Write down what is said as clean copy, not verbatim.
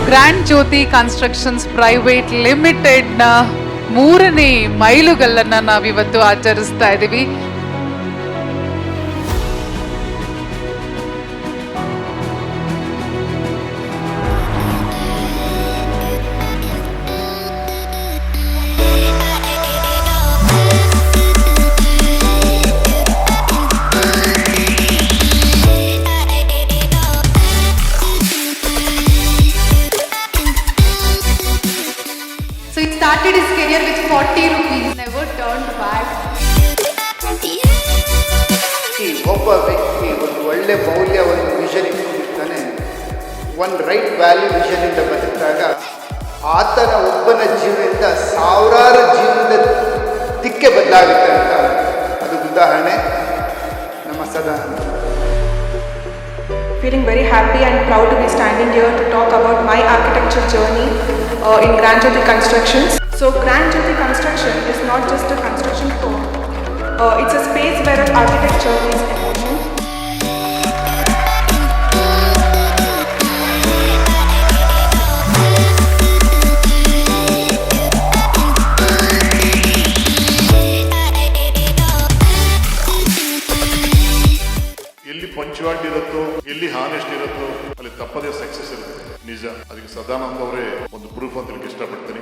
Grand ಜ್ಯೋತಿ constructions private ಲಿಮಿಟೆಡ್ನ 3ನೇ ಮೈಲುಗಲ್ಲನ್ನು ನಾವಿವತ್ತು ಆಚರಿಸ್ತಾ ಇದ್ದೀವಿ. So he started his career with 40 rupees, never turned back. ಈ ಒಬ್ಬ ವ್ಯಕ್ತಿ ಒಂದು ಒಳ್ಳೆ ಮೌಲ್ಯ, ಒಂದು ವಿಷನ್ ಇಟ್ಕೊಂಡಿರ್ತಾನೆ, ಒಂದು ರೈಟ್ ವ್ಯಾಲ್ಯೂ ವಿಷನಿಂದ ಬದುಕಿದಾಗ ಆತನ ಒಬ್ಬನ ಜೀವನದಿಂದ ಸಾವಿರಾರು ಜೀವನದ ದಿಕ್ಕೆ ಬದಲಾಗುತ್ತೆ ಅಂತ ಅದು ಉದಾಹರಣೆ ನಮ್ಮ Sadananda. Feeling very happy and proud to be standing here to talk about my architecture journey in Grand Jyoti Constructions. So Grand Jyoti Construction is not just a construction firm. It's a space where architecture is emotion. ಎಲ್ಲಿ ಪಂಚುವಾಲಿಟಿ ಇರುತ್ತೋ, ಎಲ್ಲಿ honest ಇರುತ್ತೋ ಅಲ್ಲಿ ತಪ್ಪದೇ success ಇರುತ್ತೆ. ನಿಜ, ಅದಕ್ಕೆ ಸದಾನಂದ ಅವರೇ ಒಂದು ಪ್ರೂಫ್ ಅಂತ ಇಷ್ಟಪಡ್ತೀನಿ.